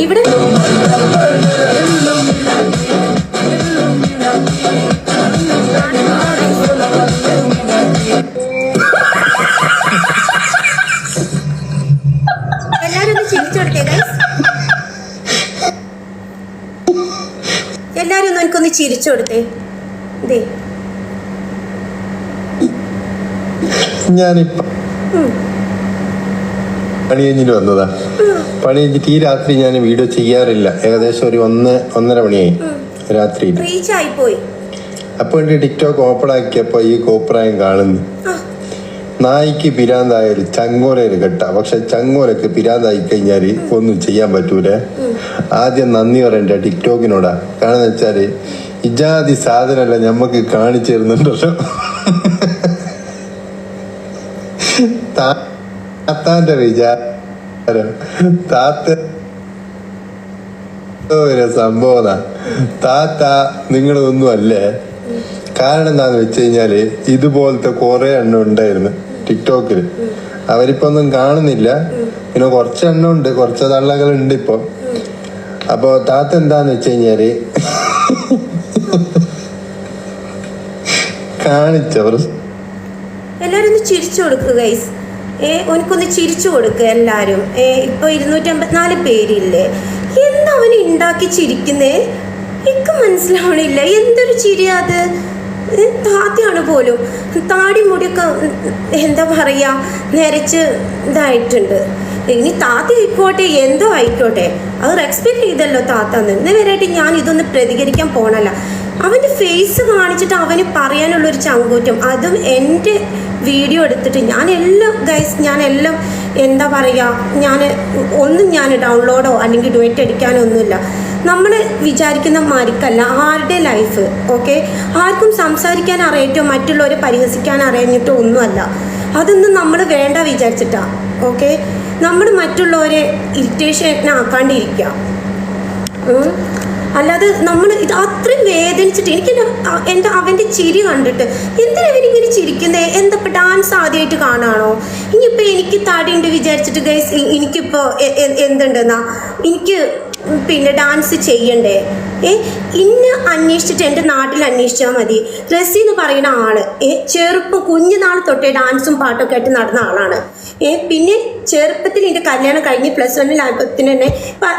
ഇവിടെ എല്ലാരും ഒന്ന് എനിക്കൊന്ന് ചിരിച്ചു കൊടുത്തേ. ഞാനിപ്പോ പണി കഴിഞ്ഞിട്ട് വന്നതാ. പണി കഴിഞ്ഞിട്ട് ഈ രാത്രി ഞാൻ വീഡിയോ ചെയ്യാറില്ല. ഏകദേശം ഒരു 1-1:30 മണിയായി രാത്രി. അപ്പൊ ടിക്ടോക്ക് ഓപ്പൺ ആക്കിയപ്പോ ഈ കോപ്രായം കാണുന്നു. നായിക്ക് പിരാന്തായാലും ചങ്ങോലയിൽ കെട്ട, പക്ഷെ ചങ്ങോലക്ക് പിരാന്തായി കഴിഞ്ഞാല് ഒന്നും ചെയ്യാൻ പറ്റൂലേ. ആദ്യം നന്ദി പറയണ്ട ടിക്ടോക്കിനോടാ. കാരണം വെച്ചാല് ഇജാതി സാധനമല്ല ഞമ്മക്ക് കാണിച്ചു തരുന്നുണ്ടല്ലോ. താത്താന്റെ വിചാരം താത്ത സംഭവം താത്ത നിങ്ങളൊന്നും അല്ലേ. കാരണം എന്താന്ന് വെച്ച് കഴിഞ്ഞാല് ഇതുപോലത്തെ കുറെ എണ്ണം ഉണ്ടായിരുന്നു ടിക്ടോക്കില്. അവരിപ്പോ ഒന്നും കാണുന്നില്ല. പിന്നെ കുറച്ച് എണ്ണം ഉണ്ട്, കുറച്ച് തള്ളകളുണ്ട് ഇപ്പൊ. അപ്പൊ താത്ത എന്താന്ന് വെച്ച് കഴിഞ്ഞാല് കാണിച്ചവർ എല്ലാരും ചിരിച്ചു കൊടുക്കുക ഗൈസ്. എനിക്കൊന്ന് ചിരിച്ചു കൊടുക്കുക എല്ലാരും. ഇപ്പൊ 254 പേരില്ലേ, എന്താ അവന് ഉണ്ടാക്കി ചിരിക്കുന്നേ? എനിക്ക് മനസ്സിലാവണില്ല. എന്തൊരു ചിരിയാ അത്. താത്തയാണ് പോലും. താടി മുടിയൊക്കെ എന്താ പറയാ നരച്ച് ഇതായിട്ടുണ്ട്. ഇനി താത്ത ആയിക്കോട്ടെ എന്തോ ആയിക്കോട്ടെ, അത് റെസ്പെക്ട് ചെയ്തല്ലോ താത്താന്ന്. ഇന്ന് വരെയായിട്ട് ഞാൻ ഇതൊന്ന് പ്രതികരിക്കാൻ പോണല്ല. അവൻ്റെ ഫേസ് കാണിച്ചിട്ട് അവന് പറയാനുള്ളൊരു ചങ്കൂറ്റം, അതും എൻ്റെ വീഡിയോ എടുത്തിട്ട് ഞാനെല്ലാം എന്താ പറയുക, ഞാൻ ഡൗൺലോഡോ അല്ലെങ്കിൽ ഡുവറ്റ് അടിക്കാനോ ഒന്നുമില്ല. നമ്മൾ വിചാരിക്കുന്ന മാതിരിക്കല്ല ആരുടെ ലൈഫ്. ഓക്കെ, ആർക്കും സംസാരിക്കാൻ അറിയട്ടോ മറ്റുള്ളവരെ പരിഹസിക്കാൻ അറിഞ്ഞിട്ടോ ഒന്നുമല്ല. അതൊന്നും നമ്മൾ വേണ്ട വിചാരിച്ചിട്ടാ. ഓക്കെ, നമ്മൾ മറ്റുള്ളവരെ ഇറിറ്റേഷൻ ആക്കാണ്ടിരിക്കുക. അല്ലാതെ നമ്മൾ ഇത് അത്രയും വേദനിച്ചിട്ട് എനിക്ക് അവൻ്റെ ചിരി കണ്ടിട്ട് എന്തിനാ അവനിങ്ങനെ ചിരിക്കുന്നത്? എന്തപ്പോൾ ഡാൻസ് ആദ്യമായിട്ട് കാണാണോ? ഇനിയിപ്പോൾ എനിക്ക് തടിയുണ്ട് വിചാരിച്ചിട്ട് ഗൈസ് എനിക്കിപ്പോൾ എന്തുണ്ടെന്നാ എനിക്ക് പിന്നെ ഡാൻസ് ചെയ്യണ്ടേ? ഇന്ന് അന്വേഷിച്ചിട്ട് എൻ്റെ നാട്ടിൽ അന്വേഷിച്ചാൽ മതി. റസി എന്ന് പറയുന്ന ആള് കുഞ്ഞുനാൾ തൊട്ടേ ഡാൻസും പാട്ടൊക്കെ ആയിട്ട് നടന്ന ആളാണ്. പിന്നെ ചെറുപ്പത്തിൽ എൻ്റെ കല്യാണം കഴിഞ്ഞ് +1 തന്നെ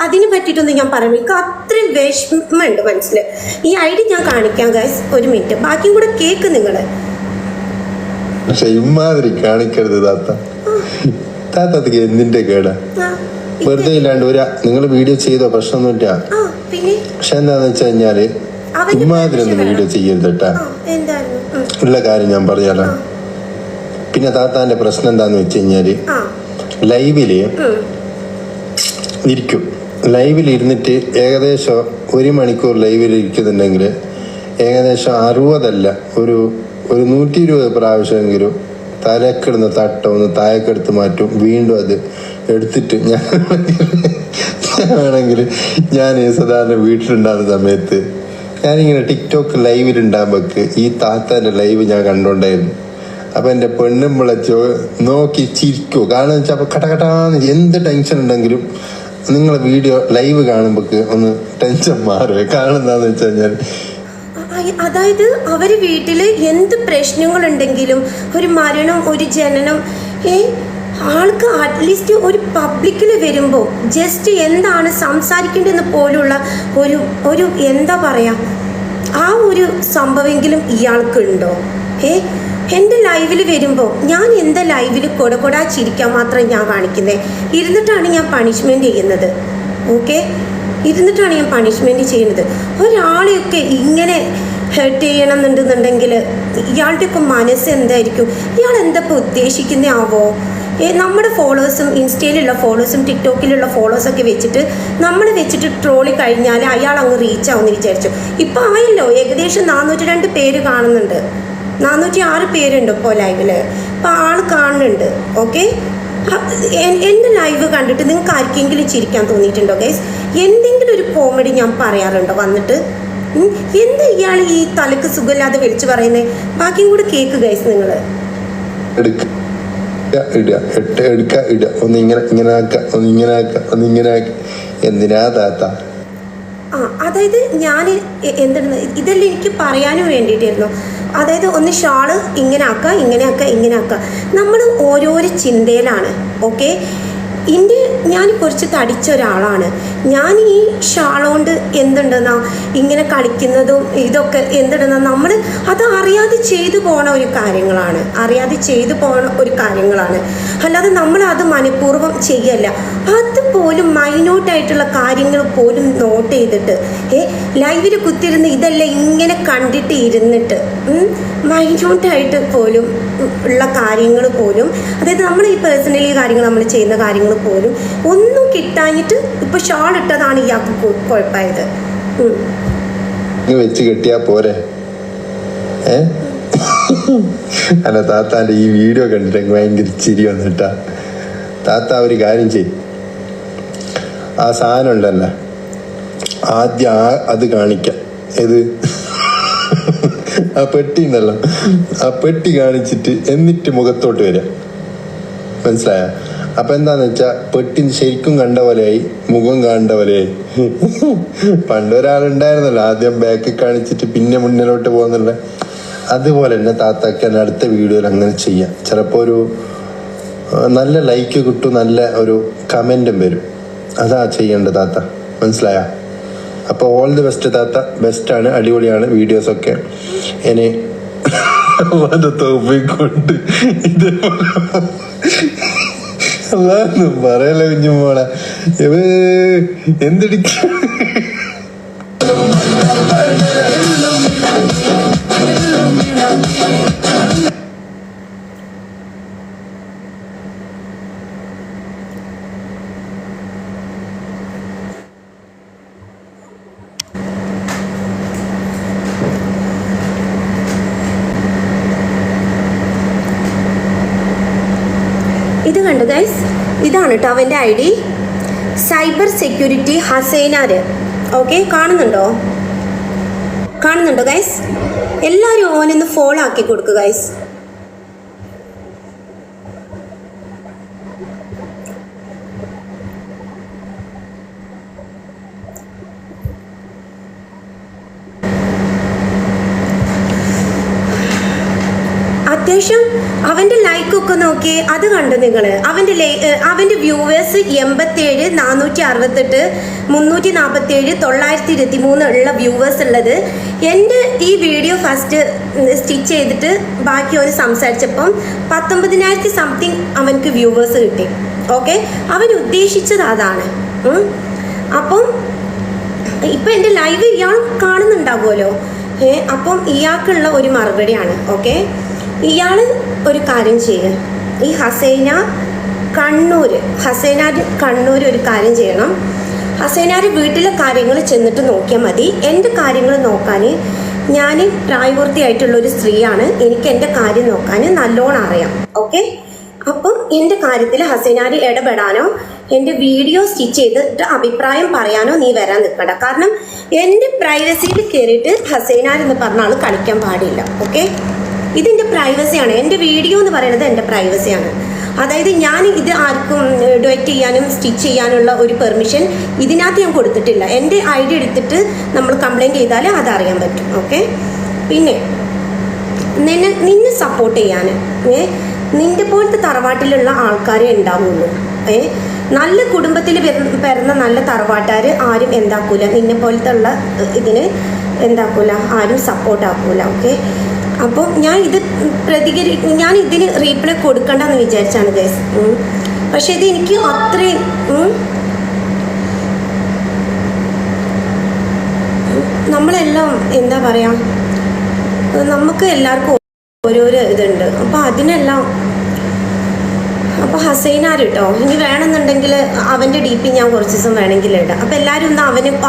അതിനെ പറ്റിയിട്ടൊന്നും ഞാൻ പറയുമ്പോൾ എനിക്ക് അത്രയും വിഷമമുണ്ട് മനസ്സിൽ. ഈ ഐഡി ഞാൻ കാണിക്കാം ഗൈസ്, 1 മിനിറ്റ്. ബാക്കിയും കൂടെ കേക്ക് നിങ്ങൾ. കാണിക്കരുത് താത്തക്ക് എന്തിന്റെ കേടാ? വെറുതെ ഇല്ലാണ്ട് നിങ്ങൾ വീഡിയോ ചെയ്തോ, പ്രശ്നമൊന്നുമില്ല. പക്ഷെ എന്താന്ന് വെച്ച് കഴിഞ്ഞാല് ഇമാതിരൊന്നും വീഡിയോ ചെയ്യരുത് കേട്ടാ. ഉള്ള കാര്യം ഞാൻ പറയാലോ. പിന്നെ താത്താന്റെ പ്രശ്നം എന്താന്ന് വെച്ച് കഴിഞ്ഞാല് ലൈവില് ഇരിക്കും. ലൈവിലിരുന്നിട്ട് ഏകദേശം 1 മണിക്കൂർ ലൈവിൽ ഇരിക്കുന്നുണ്ടെങ്കിൽ ഏകദേശം 60 അല്ല ഒരു 120 പ്രാവശ്യമെങ്കിലും തലക്കിടുന്ന തട്ട ഒന്ന് താഴേക്കെടുത്ത് മാറ്റും. വീണ്ടും അത് എടുത്തിട്ട് ഞാനാണെങ്കിൽ ഞാൻ സാധാരണ വീട്ടിലുണ്ടാകുന്ന സമയത്ത് ഞാനിങ്ങനെ ടിക്ടോക്ക് ലൈവിലുണ്ടാകുമ്പോഴേക്ക് ഈ താത്താൻ്റെ ലൈവ് ഞാൻ കണ്ടോണ്ടായിരുന്നു. അപ്പം എൻ്റെ പെണ്ണും വിളച്ചോ നോക്കി ചിരിക്കോ. കാരണം വെച്ചാൽ അപ്പോൾ കടകടാന്ന് എന്ത് ടെൻഷൻ ഉണ്ടെങ്കിലും നിങ്ങളെ വീഡിയോ ലൈവ് കാണുമ്പോഴേക്ക് ഒന്ന് ടെൻഷൻ മാറുക. കാരണം എന്താണെന്ന് വെച്ച് കഴിഞ്ഞാൽ അതായത് അവർ വീട്ടിൽ എന്ത് പ്രശ്നങ്ങളുണ്ടെങ്കിലും ഒരു മരണം ഒരു ജനനം ആൾക്ക് അറ്റ്ലീസ്റ്റ് ഒരു പബ്ലിക്കിൽ വരുമ്പോൾ ജസ്റ്റ് എന്താണ് സംസാരിക്കേണ്ടതെന്ന് പോലുള്ള ഒരു എന്താ പറയുക ആ ഒരു സംഭവമെങ്കിലും ഇയാൾക്കുണ്ടോ? എൻ്റെ ലൈവിൽ വരുമ്പോൾ ഞാൻ എന്താ ലൈവിൽ കൊടകൊടാ ചിരിക്കാൻ മാത്രം ഞാൻ കാണിക്കുന്നത്. ഇരുന്നിട്ടാണ് ഞാൻ പണിഷ്മെൻറ്റ് ചെയ്യുന്നത്. ഓക്കെ, ഇരുന്നിട്ടാണ് ഞാൻ പണിഷ്മെൻറ്റ് ചെയ്യുന്നത്. ഒരാളെയൊക്കെ ഇങ്ങനെ ഹേർട്ട് ചെയ്യണം എന്നുണ്ടെന്നുണ്ടെങ്കിൽ ഇയാളുടെയൊക്കെ മനസ്സ് എന്തായിരിക്കും? ഇയാൾ എന്താ ഇപ്പോൾ ഉദ്ദേശിക്കുന്നതാവോ? നമ്മുടെ ഫോളോവേഴ്സും ഇൻസ്റ്റയിലുള്ള ഫോളോവേഴ്സും ടിക്ടോക്കിലുള്ള ഫോളോവേഴ്സൊക്കെ വെച്ചിട്ട് ട്രോളി കഴിഞ്ഞാൽ അയാൾ അങ്ങ് റീച്ച് ആവുമെന്ന് വിചാരിച്ചു. ഇപ്പോൾ ആയല്ലോ ഏകദേശം 402 പേര് കാണുന്നുണ്ട്. 406 പേരുണ്ട് ഇപ്പോൾ ലൈവിൽ. ഇപ്പോൾ ആൾ കാണുന്നുണ്ട്. ഓക്കെ, എൻ്റെ ലൈവ് കണ്ടിട്ട് നിങ്ങൾക്ക് ആർക്കെങ്കിലും ചിരിക്കാൻ തോന്നിയിട്ടുണ്ടോ ഗൈസ്? എന്തെങ്കിലും ഒരു കോമഡി ഞാൻ പറയാറുണ്ടോ വന്നിട്ട്? എന്താ ഇയാൾ ഈ തലക്ക് സുഖമില്ലാതെ വിളിച്ചു പറയുന്നത്? ബാക്കിയും കൂടെ കേക്ക് ഗൈസ് നിങ്ങൾ. ഒന്നിങ്ങനെ ആക്ക എന്തിനാ താത്ത? അതായത് ഞാൻ എന്താണ് ഇതെല്ലാം എനിക്ക് പറയാനും വേണ്ടിയിട്ടായിരുന്നു. അതായത് ഒന്ന് ഷാള് ഇങ്ങനെ ആക്കുക, ഇങ്ങനെ ആക്കുക, ഇങ്ങനെ ആക്കുക. നമ്മൾ ഓരോരോ ചിന്തയിലാണ്. ഓക്കെ, ഞാൻ കുറച്ച് തടിച്ച ഒരാളാണ്. ഞാൻ ഈ ഷാളുകൊണ്ട് എന്തുണ്ടെന്നാ ഇങ്ങനെ കളിക്കുന്നതും ഇതൊക്കെ എന്തുണ്ടെന്നാ നമ്മൾ അത് അറിയാതെ ചെയ്തു പോണ ഒരു കാര്യങ്ങളാണ്, അല്ലാതെ നമ്മൾ അത് മനഃപൂർവ്വം ചെയ്യല്ല. അതുപോലും മൈന്യൂട്ടായിട്ടുള്ള കാര്യങ്ങൾ പോലും നോട്ട് ചെയ്തിട്ട് ലൈവിൽ കുത്തിരുന്ന് ഇതെല്ലാം ഇങ്ങനെ കണ്ടിട്ട് ഇരുന്നിട്ട് മൈന്യൂട്ടായിട്ട് പോലും ഉള്ള കാര്യങ്ങൾ പോലും, അതായത് നമ്മൾ ഈ പേഴ്സണലി കാര്യങ്ങൾ നമ്മൾ ചെയ്യുന്ന കാര്യങ്ങൾ പോലും ഒന്നും കിട്ടാഞ്ഞിട്ട് ഇപ്പൊ ഷാൾ ഇട്ടതാണ് ഇയാൾക്ക് കുഴപ്പമായത്. വെച്ച് കെട്ടിയാ പോരെ? അല്ല, താത്താന്റെ ഈ വീഡിയോ കണ്ടിട്ട് ഭയങ്കര ചിരി വന്നിട്ടാ. താത്ത ഒരു കാര്യം ചെയ്യും, ആ സാധനം ഉണ്ടല്ല, ആദ്യം അത് കാണിക്കാം. ഏത്? ആ പെട്ടി ഉണ്ടല്ലോ, ആ പെട്ടി കാണിച്ചിട്ട് എന്നിട്ട് മുഖത്തോട്ട് വരാം. മനസ്സിലായ? അപ്പൊ എന്താന്ന് വെച്ചാ പെട്ടി ശരിക്കും കണ്ട പോലെയായി, മുഖം കാണേണ്ട പോലെയായി. പണ്ടൊരാളുണ്ടായിരുന്നല്ലോ, ആദ്യം ബാക്കിൽ കാണിച്ചിട്ട് പിന്നെ മുന്നിലോട്ട് പോകുന്നുള്ള. അതുപോലെ തന്നെ താത്താക്കാൻ അടുത്ത വീഡിയോയിൽ അങ്ങനെ ചെയ്യാം. ചിലപ്പോൾ ഒരു നല്ല ലൈക്ക് കിട്ടും, നല്ല ഒരു കമന്റും വരും. അതാ ചെയ്യേണ്ട താത്ത. മനസ്സിലായ? അപ്പോൾ ഓൾ ദി ബെസ്റ്റ് താത്ത. ബെസ്റ്റാണ്, അടിപൊളിയാണ് വീഡിയോസൊക്കെ. എന്നെ തോപ്പിക്കൊണ്ട് അല്ലാന്നും പറയല കുഞ്ഞുമോളെ. എന്തെടുക്ക ഇത് കണ്ടു ഗൈസ്, ഇതാണ് കേട്ടോ അവൻ്റെ ID, cyber security Hassainar. Okay, കാണുന്നുണ്ടോ ഗൈസ്? എല്ലാവരും ഓനൊന്ന് ഫോളോ ആക്കി കൊടുക്കുക ഗൈസ്. അത്യാവശ്യം അവൻ്റെ ലൈക്കൊക്കെ നോക്കി, അത് കണ്ടു നിങ്ങൾ. അവൻ്റെ വ്യൂവേഴ്സ് 87, 468, 347, 923 ഉള്ള വ്യൂവേഴ്സ് ഉള്ളത്. എൻ്റെ ഈ വീഡിയോ ഫസ്റ്റ് സ്റ്റിച്ച് ചെയ്തിട്ട് ബാക്കി അവർ സംസാരിച്ചപ്പം 19,000 സംതിങ് അവനക്ക് വ്യൂവേഴ്സ് കിട്ടി. ഓക്കെ, അവൻ ഉദ്ദേശിച്ചത് അതാണ്. അപ്പം ഇപ്പം എൻ്റെ ലൈവ് ഇയാൾ കാണുന്നുണ്ടാകുമല്ലോ. അപ്പം ഇയാൾക്കുള്ള ഒരു മറുപടിയാണ്. ഓക്കെ, ഇയാൾ ഒരു കാര്യം ചെയ്യുക, ഈ ഹസൈനാർ കണ്ണൂർ ഒരു കാര്യം ചെയ്യണം. ഹസൈനാർ വീട്ടിലെ കാര്യങ്ങൾ ചെന്നിട്ട് നോക്കിയാൽ മതി. എൻ്റെ കാര്യങ്ങൾ നോക്കാൻ ഞാൻ പ്രായപൂർത്തിയായിട്ടുള്ള ഒരു സ്ത്രീയാണ്, എനിക്ക് എൻ്റെ കാര്യം നോക്കാൻ നല്ലോണം അറിയാം. ഓക്കെ, അപ്പം എൻ്റെ കാര്യത്തിൽ ഹസൈനാർ ഇടപെടാനോ എൻ്റെ വീഡിയോ സ്റ്റിച്ച് ചെയ്തിട്ട് അഭിപ്രായം പറയാനോ നീ വരാൻ നിൽക്കണ്ട. കാരണം എൻ്റെ പ്രൈവസിയിൽ കയറിയിട്ട് ഹസൈനാർ എന്ന് പറഞ്ഞ ആൾ കളിക്കാൻ പാടില്ല. ഓക്കെ, ഇതെൻ്റെ പ്രൈവസിയാണ്. എൻ്റെ വീഡിയോ എന്ന് പറയുന്നത് എൻ്റെ പ്രൈവസിയാണ്. അതായത് ഞാൻ ഇത് ആർക്കും ഡുവറ്റ് ചെയ്യാനും സ്റ്റിച്ച് ചെയ്യാനുള്ള ഒരു പെർമിഷൻ ഇതിനകത്ത് ഞാൻ കൊടുത്തിട്ടില്ല. എൻ്റെ ID എടുത്തിട്ട് നമ്മൾ കംപ്ലൈൻറ്റ് ചെയ്താൽ അതറിയാൻ പറ്റും. ഓക്കെ, പിന്നെ നിന്നെ സപ്പോർട്ട് ചെയ്യാൻ നിൻ്റെ പോലത്തെ തറവാട്ടിലുള്ള ആൾക്കാരെ ഉണ്ടാവുള്ളൂ. നല്ല കുടുംബത്തിൽ പിറന്ന നല്ല തറവാട്ടുകാർ ആരും എന്താക്കൂല, നിന്നെ പോലത്തെ ഉള്ള ഇതിന് എന്താക്കൂല, ആരും സപ്പോർട്ടാക്കൂല. ഓക്കെ, അപ്പോൾ ഞാൻ ഇതിന് റീപ്ലൈ കൊടുക്കണ്ടെന്ന് വിചാരിച്ചാണ് ഗൈസ്. പക്ഷെ ഇത് എനിക്ക് അത്രയും നമ്മളെല്ലാം എന്താ പറയുക, നമുക്ക് എല്ലാവർക്കും ഓരോരോ ഇതുണ്ട്. അപ്പോൾ അതിനെല്ലാം അപ്പോൾ ഹസൈനാർ കേട്ടോ, ഇനി വേണമെന്നുണ്ടെങ്കിൽ അവൻ്റെ DP ഞാൻ കുറച്ച് ദിവസം വേണമെങ്കിൽ ഇടാം. അപ്പോൾ എല്ലാവരും ഒന്ന്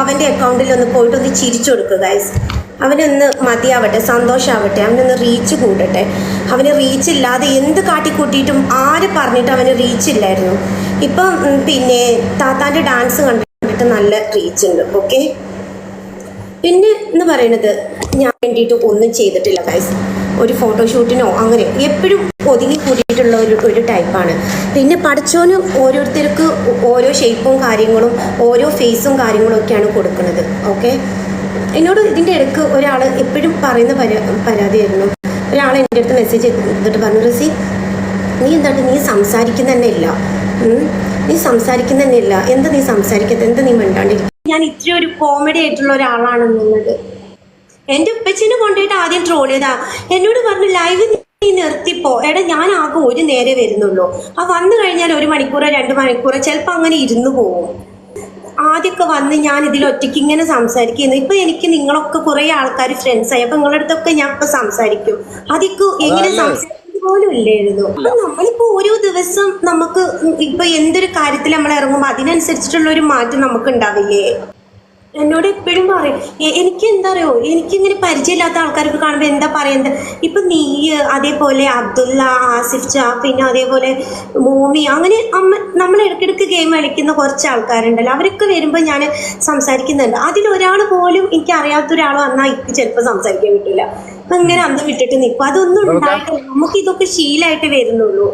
അവൻ്റെ അക്കൗണ്ടിൽ ഒന്ന് പോയിട്ടൊന്ന് ചിരിച്ചു കൊടുക്കുക ഗൈസ്. അവനൊന്ന് മതിയാവട്ടെ, സന്തോഷമാവട്ടെ, അവനൊന്ന് റീച്ച് കൂട്ടട്ടെ. അവന് റീച്ച് ഇല്ലാതെ എന്ത് കാട്ടിക്കൂട്ടിയിട്ടും ആര് പറഞ്ഞിട്ട് അവന് റീച്ച് ഇല്ലായിരുന്നു. ഇപ്പം പിന്നെ താത്താൻ്റെ ഡാൻസ് കണ്ടിട്ട് നല്ല റീച്ച് ഉണ്ട്. ഓക്കെ, പിന്നെ എന്ന് പറയുന്നത് ഞാൻ വേണ്ടിയിട്ട് ഒന്നും ചെയ്തിട്ടില്ല ഗൈസ്. ഒരു ഫോട്ടോഷൂട്ടിനോ അങ്ങനെ എപ്പോഴും ഒതുങ്ങി കൂടിയിട്ടുള്ള ഒരു ടൈപ്പാണ്. പിന്നെ പഠിച്ചോന് ഓരോരുത്തർക്ക് ഓരോ ഷേപ്പും കാര്യങ്ങളും ഓരോ ഫേസും കാര്യങ്ങളും ഒക്കെയാണ് കൊടുക്കുന്നത്. ഓക്കെ, എന്നോട് ഇതിൻ്റെ ഇടയ്ക്ക് ഒരാൾ എപ്പോഴും പറയുന്ന പരാതിയായിരുന്നു. ഒരാൾ എൻ്റെ അടുത്ത് മെസ്സേജ് ചെയ്തിട്ട് പറഞ്ഞു, റസി നീ എന്താണ്ട് നീ സംസാരിക്കുന്ന തന്നെ ഇല്ല, നീ സംസാരിക്കുന്ന തന്നെ ഇല്ല, എന്താ നീ സംസാരിക്കുന്നത്, എന്താ നീ മിണ്ടാണ്ടിരിക്കും. ഞാൻ ഇത്ര ഒരു കോമഡി ആയിട്ടുള്ള ഒരാളാണെന്നുള്ളത് എൻ്റെ ഉപ്പച്ചിനെ കൊണ്ടുപോയിട്ട് ആദ്യം ട്രോൾ ചെയ്താ. എന്നോട് പറഞ്ഞു ലൈവ് നീ നിർത്തിപ്പോ. എടാ ഞാൻ ആകെ ഒരു നേരെ വരുന്നുള്ളൂ, ആ വന്നു കഴിഞ്ഞാൽ 1 മണിക്കൂറോ 2 മണിക്കൂറോ ചിലപ്പോൾ അങ്ങനെ ഇരുന്ന് പോകും. ആദ്യമൊക്കെ വന്ന് ഞാൻ ഇതിൽ ഒറ്റയ്ക്ക് ഇങ്ങനെ സംസാരിക്കുന്നു. ഇപ്പൊ എനിക്ക് നിങ്ങളൊക്കെ കുറെ ആൾക്കാർ ഫ്രണ്ട്സായി, അപ്പൊ നിങ്ങളുടെ അടുത്തൊക്കെ ഞാൻ ഇപ്പൊ സംസാരിക്കും. അതിക്ക് എങ്ങനെ സംസാരിക്കുന്നത് പോലും ഇല്ലായിരുന്നു. അപ്പൊ നമ്മളിപ്പോ ഓരോ ദിവസം നമുക്ക് ഇപ്പൊ എന്തൊരു കാര്യത്തിൽ നമ്മൾ ഇറങ്ങുമ്പോൾ അതിനനുസരിച്ചിട്ടുള്ള ഒരു മാറ്റം നമുക്ക് ഉണ്ടാവില്ലേ. എന്നോട് എപ്പോഴും പറയും, എനിക്ക് എന്താ അറിയോ, എനിക്കിങ്ങനെ പരിചയമില്ലാത്ത ആൾക്കാർക്ക് കാണുമ്പോൾ എന്താ പറയുന്നത്, ഇപ്പം നീ അതേപോലെ അബ്ദുള്ള, ആസിഫ് ഷാ, പിന്നെ അതേപോലെ മൂമി, അങ്ങനെ നമ്മൾ ഇടയ്ക്കിടയ്ക്ക് ഗെയിം കളിക്കുന്ന കുറച്ച് ആൾക്കാരുണ്ടല്ലോ, അവരൊക്കെ വരുമ്പോൾ ഞാൻ സംസാരിക്കുന്നുണ്ട്. അതിലൊരാൾ പോലും എനിക്ക് അറിയാത്ത ഒരാൾ വന്നാൽ എനിക്ക് ചിലപ്പോൾ സംസാരിക്കാൻ കിട്ടില്ല. അപ്പം ഇങ്ങനെ അന്തം വിട്ടിട്ട് നിൽക്കും. അതൊന്നും ഉണ്ടായിട്ടില്ല, നമുക്ക് ഇതൊക്കെ ശീലമായിട്ട് വരുന്നുള്ളൂ.